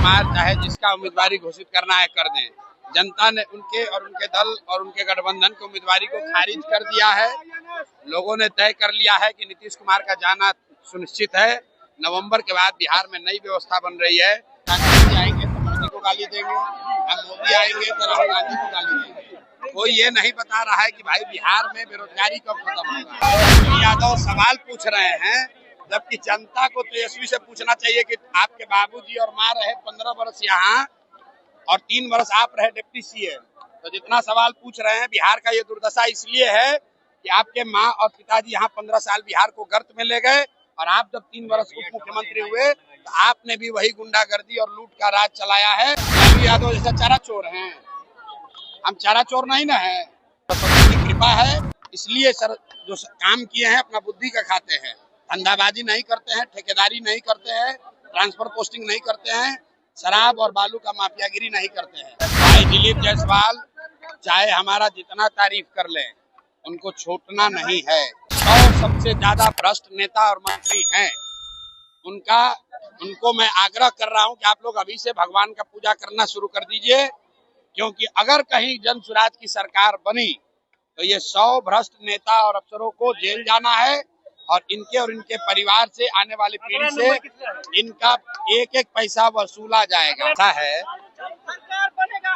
कुमार चाहे जिसका उम्मीदवारी घोषित करना है कर दें। जनता ने उनके और उनके दल और उनके गठबंधन की उम्मीदवारी को खारिज कर दिया है। लोगों ने तय कर लिया है कि नीतीश कुमार का जाना सुनिश्चित है। नवंबर के बाद बिहार में नई व्यवस्था बन रही है। कांग्रेस आएंगे तो मोदी को गाली देंगे, हम मोदी आएंगे तो राहुल गांधी को गाली देंगे। कोई ये नहीं बता रहा है कि भाई बिहार में बेरोजगारी कब खत्म होगा। यादव सवाल पूछ रहे हैं, जबकि जनता को तेजस्वी से पूछना चाहिए कि आपके बाबूजी और माँ रहे 15 वर्ष यहाँ और 3 वर्ष आप रहे डिप्टी सीएम। तो जितना सवाल पूछ रहे हैं, बिहार का ये दुर्दशा इसलिए है कि आपके माँ और पिताजी यहाँ 15 साल बिहार को गर्त में ले गए और आप जब 3 वर्ष उप मुख्यमंत्री हुए तो आपने भी वही गुंडागर्दी और लूट का राज चलाया है। लालू यादव जैसा चारा चोर हैं, हम चारा चोर नहीं ना है। सरस्वती की कृपा है, इसलिए सर जो काम किए हैं अपना बुद्धि का खाते हैं। धंधाबाजी नहीं करते हैं, ठेकेदारी नहीं करते हैं, ट्रांसफर पोस्टिंग नहीं करते हैं, शराब और बालू का माफियागिरी नहीं करते हैं। भाई दिलीप जायसवाल चाहे हमारा जितना तारीफ कर ले, उनको छोड़ना नहीं है। 100 सबसे ज्यादा भ्रष्ट नेता और मंत्री हैं। उनको मैं आग्रह कर रहा हूं कि आप लोग अभी से भगवान का पूजा करना शुरू कर दीजिए, क्योंकि अगर कहीं जन स्वराज की सरकार बनी तो ये 100 भ्रष्ट नेता और अफसरों को जेल जाना है और इनके परिवार से आने वाली पीढ़ी से इनका एक एक पैसा वसूला जाएगा। ऐसा है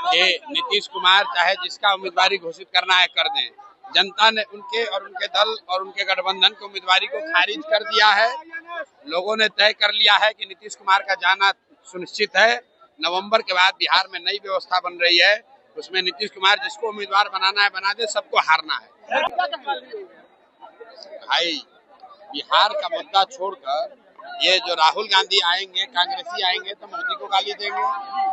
कि नीतीश कुमार चाहे जिसका उम्मीदवारी घोषित करना है कर दें। जनता ने उनके और उनके दल और उनके गठबंधन की उम्मीदवारी को खारिज कर दिया है। लोगों ने तय कर लिया है कि नीतीश कुमार का जाना सुनिश्चित है। नवंबर के बाद बिहार में नई व्यवस्था बन रही है, उसमें नीतीश कुमार जिसको उम्मीदवार बनाना है बना दे, सबको हारना है। भाई बिहार का मुद्दा छोड़कर ये जो राहुल गांधी आएंगे, कांग्रेसी आएंगे तो मोदी को गाली देंगे,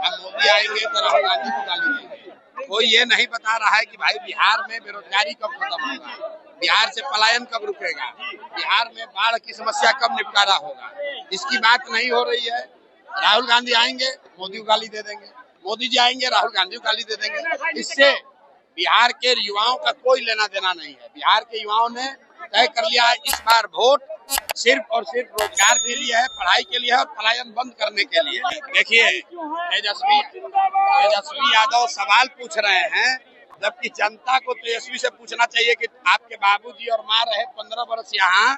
हम मोदी आएंगे तो राहुल गांधी को गाली देंगे। कोई ये नहीं बता रहा है कि भाई बिहार में बेरोजगारी कब खत्म होगा, बिहार से पलायन कब रुकेगा, बिहार में बाढ़ की समस्या कब निपटारा होगा। इसकी बात नहीं हो रही है। राहुल गांधी आएंगे, मोदी को गाली दे देंगे, मोदी जी आएंगे, राहुल गांधी को गाली दे देंगे। इससे बिहार के युवाओं का कोई लेना देना नहीं है। बिहार के युवाओं ने तय कर लिया है इस बार वोट सिर्फ और सिर्फ रोजगार के लिए है, पढ़ाई के लिए है और पलायन बंद करने के लिए। देखिए तेजस्वी यादव सवाल पूछ रहे हैं, जबकि जनता को तेजस्वी से पूछना चाहिए कि आपके बाबूजी और माँ रहे 15 वर्ष यहाँ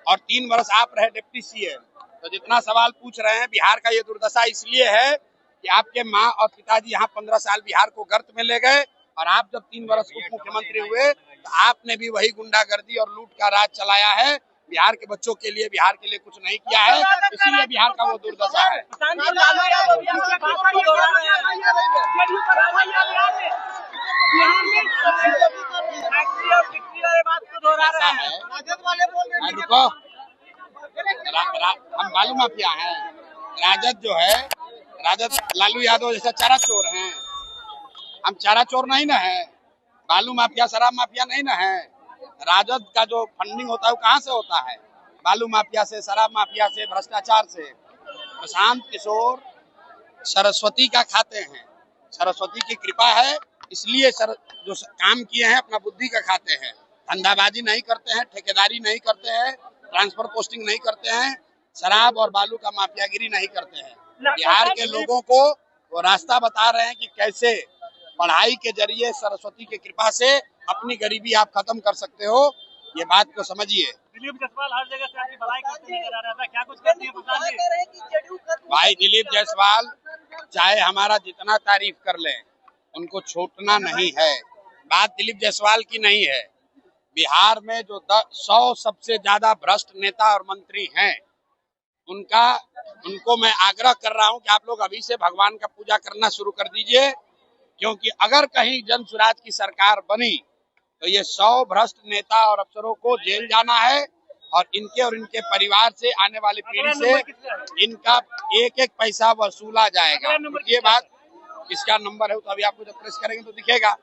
और 3 वर्ष आप रहे डिप्टी सीएम। तो जितना सवाल पूछ रहे हैं, बिहार का ये दुर्दशा इसलिए है कि आपके माँ और पिताजी यहाँ 15 साल बिहार को गर्त में ले गए और आप जब 3 वर्ष उप मुख्यमंत्री हुए तो आपने भी वही गुंडागर्दी और लूट का राज चलाया है। बिहार के बच्चों के लिए, बिहार के लिए कुछ नहीं किया है, इसीलिए बिहार का वो दुर्दशा है। हम बालू माफिया हैं। राजद जो है, राजद लालू यादव जैसा चारा चोर हैं, हम चारा चोर नहीं ना है। बालू माफिया, शराब माफिया नहीं ना है। राजद का जो फंडिंग होता है वो कहाँ से होता है? बालू माफिया से, शराब माफिया से, भ्रष्टाचार से। प्रशांत किशोर सरस्वती का खाते हैं, सरस्वती की कृपा है, इसलिए जो काम किए हैं अपना बुद्धि का खाते हैं। धंधाबाजी नहीं करते हैं, ठेकेदारी नहीं करते हैं, ट्रांसफर पोस्टिंग नहीं करते हैं, शराब और बालू का माफियागिरी नहीं करते हैं। बिहार के लोगों को वो रास्ता बता रहे हैं कि कैसे पढ़ाई के जरिए सरस्वती की कृपा से अपनी गरीबी आप खत्म कर सकते हो। ये बात को समझिए। दिलीप जायसवाल हर जगह से आपकी भलाई करते नजर आ रहा था, क्या कुछ करती है? भाई दिलीप जायसवाल चाहे हमारा जितना तारीफ कर ले, उनको छोड़ना नहीं है। बात दिलीप जायसवाल की नहीं है। बिहार में जो 100 सबसे ज्यादा भ्रष्ट नेता और मंत्री हैं, उनको मैं आग्रह कर रहा हूं कि आप लोग अभी से भगवान का पूजा करना शुरू कर दीजिए, क्योंकि अगर कहीं जन स्वराज की सरकार बनी तो ये 100 भ्रष्ट नेता और अफसरों को जेल जाना है और इनके परिवार से आने वाली पीढ़ी से इनका एक एक पैसा वसूला जाएगा। ये बात किसका नंबर है तो अभी आपको जब प्रेस करेंगे तो दिखेगा।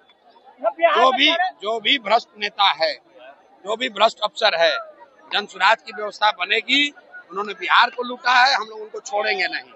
जो भी भ्रष्ट नेता है, जो भी भ्रष्ट अफसर है, जन स्वराज की व्यवस्था बनेगी। उन्होंने बिहार को लूटा है, हम लोग उनको छोड़ेंगे नहीं।